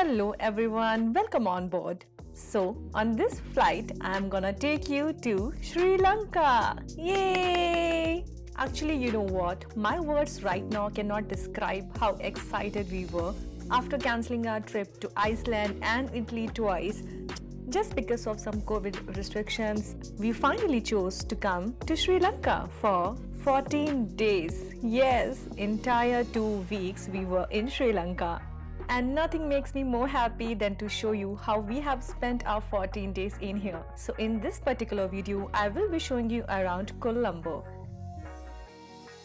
Hello everyone, welcome on board. So, on this flight, I'm gonna take you to Sri Lanka. Yay! Actually, you know what? My words right now cannot describe how excited we were after canceling our trip to Iceland and Italy twice. Just because of some COVID restrictions, we finally chose to come to Sri Lanka for 14 days. Yes, entire 2 weeks we were in Sri Lanka. And nothing makes me more happy than to show you how we have spent our 14 days in here. So in this particular video, I will be showing you around Colombo.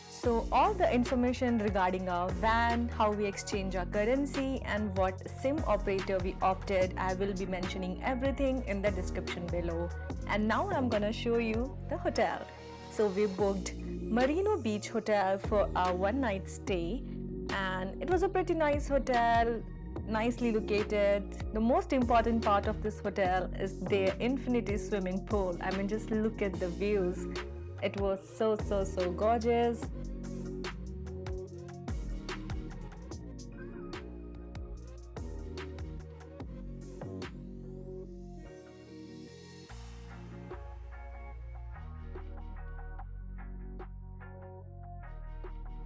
So all the information regarding our van, how we exchange our currency and what SIM operator we opted, I will be mentioning everything in the description below. And now I'm gonna show you the hotel. So we booked Marino Beach Hotel for our one-night stay, and it was a pretty nice hotel, nicely located. The most important part of this hotel is their infinity swimming pool. I mean, just look at the views. It was so gorgeous.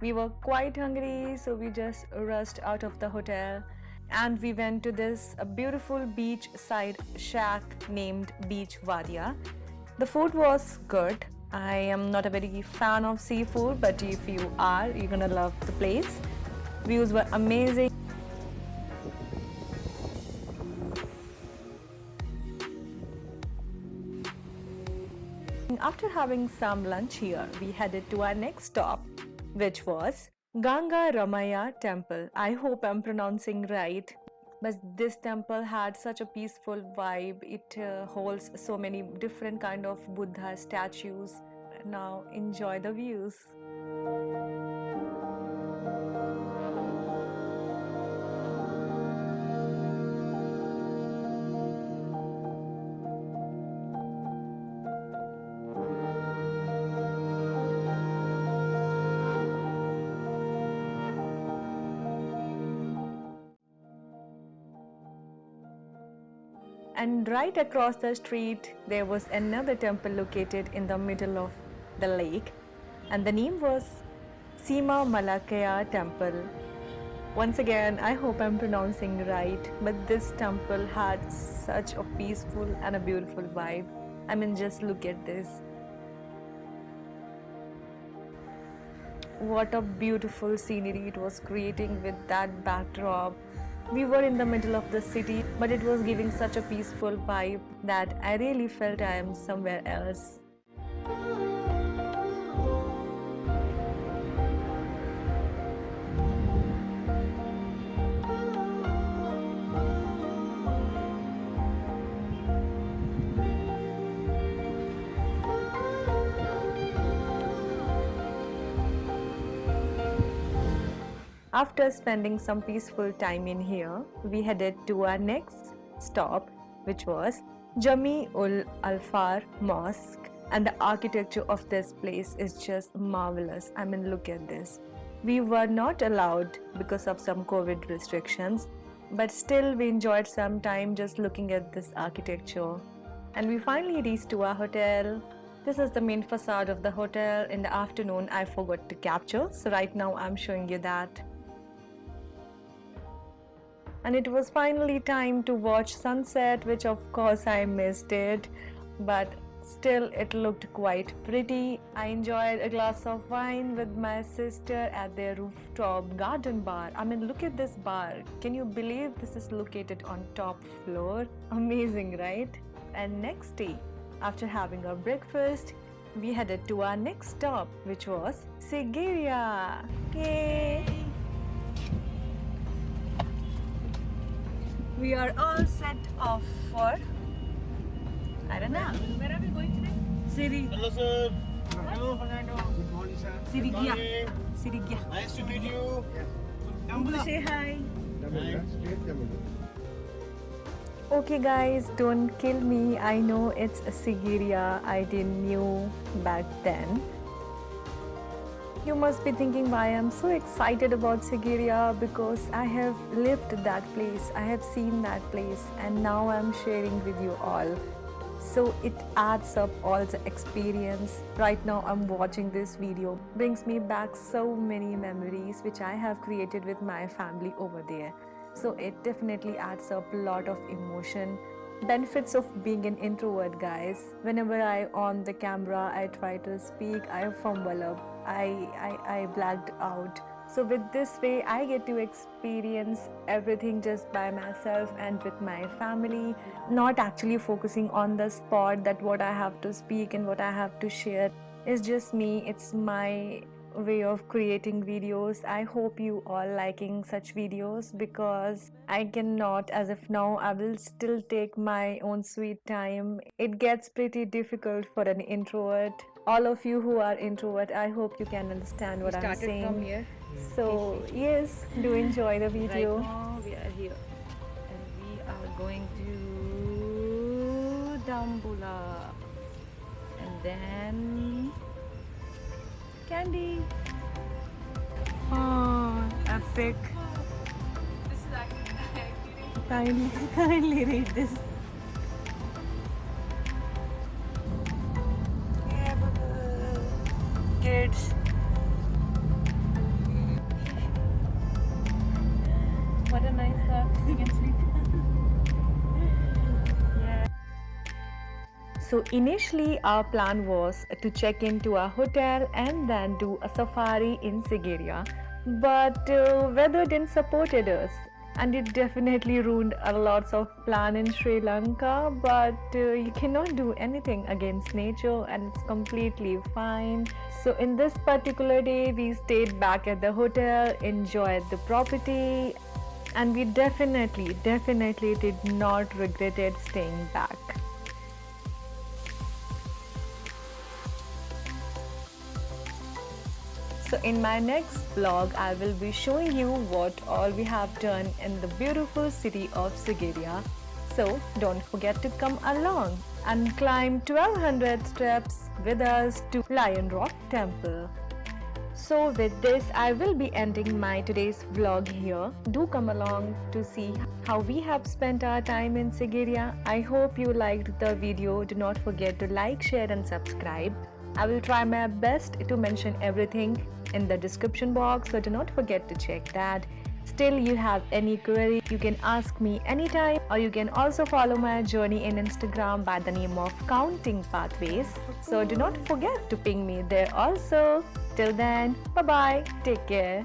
We were quite hungry, so we just rushed out of the hotel and we went to this beautiful beachside shack named Beach Vadia. The food was good. I am not a very fan of seafood, but if you are, you're gonna love the place. Views were amazing. After having some lunch here, we headed to our next stop, which was Ganga Ramaya Temple. I hope I'm pronouncing right. But this temple had such a peaceful vibe. It holds so many different kind of Buddha statues. Now enjoy the views. And right across the street, there was another temple located in the middle of the lake, and the name was Sima Malakaya Temple. Once again, I hope I'm pronouncing right, but this temple had such a peaceful and a beautiful vibe. I mean, just look at this. What a beautiful scenery it was creating with that backdrop. We were in the middle of the city, but it was giving such a peaceful vibe that I really felt I am somewhere else. After spending some peaceful time in here, we headed to our next stop, which was Jami ul Alfar Mosque. And the architecture of this place is just marvelous. I mean, look at this. We were not allowed because of some COVID restrictions, but still we enjoyed some time just looking at this architecture. And we finally reached to our hotel. This is the main facade of the hotel. In the afternoon, I forgot to capture, so right now I'm showing you that. And it was finally time to watch sunset, which of course I missed it, but still it looked quite pretty. I enjoyed a glass of wine with my sister at their rooftop garden bar. I mean, look at this bar. Can you believe this is located on top floor? Amazing, right? And next day, after having our breakfast, we headed to our next stop, which was Sigiriya. Yay! We are all set off for, I don't know. Where are we going today? Hello, sir. Hello, Fernando. Good morning, sir. Sirigya. Sirigya. Nice to meet you. Say hi. Okay guys, don't kill me. I know it's a Sigiriya. I didn't knew back then. You must be thinking why I'm so excited about Sigiriya, because I have lived that place, I have seen that place, and now I'm sharing with you all. So it adds up all the experience. Right now I'm watching this video, brings me back so many memories which I have created with my family over there. So it definitely adds up a lot of emotion. Benefits of being an introvert, guys. Whenever I on the camera, I try to speak, I fumble up, I blacked out. So with this way, I get to experience everything just by myself and with my family, not actually focusing on the spot that what I have to speak and what I have to share. It's just me, it's my way of creating videos. I hope you all liking such videos, because I cannot, as of now, I will still take my own sweet time. It gets pretty difficult for an introvert. All of you who are introvert, I hope you can understand what I'm saying. From here. So yes, do enjoy the video. Right now we are here and we are going to Dambula and then Candy. Oh, epic. This is actually Kindly read this. Kids. what a nice car. You can sleep. Yeah. So initially our plan was to check into a hotel and then do a safari in Sigiriya, but weather didn't supported us, and it definitely ruined a lots of plan in Sri Lanka. But you cannot do anything against nature, and it's completely fine. So in this particular day, we stayed back at the hotel, enjoyed the property, and we definitely did not regretted staying back. So in my next vlog, I will be showing you what all we have done in the beautiful city of Sigiriya. So don't forget to come along and climb 1200 steps with us to Lion Rock Temple. So with this, I will be ending my today's vlog here. Do come along to see how we have spent our time in Sigiriya. I hope you liked the video. Do not forget to like, share and subscribe. I will try my best to mention everything in the description box, so do not forget to check that. Still, you have any query, you can ask me anytime, or you can also follow my journey in Instagram by the name of Counting Pathways. So do not forget to ping me there also. Till then, bye bye, take care.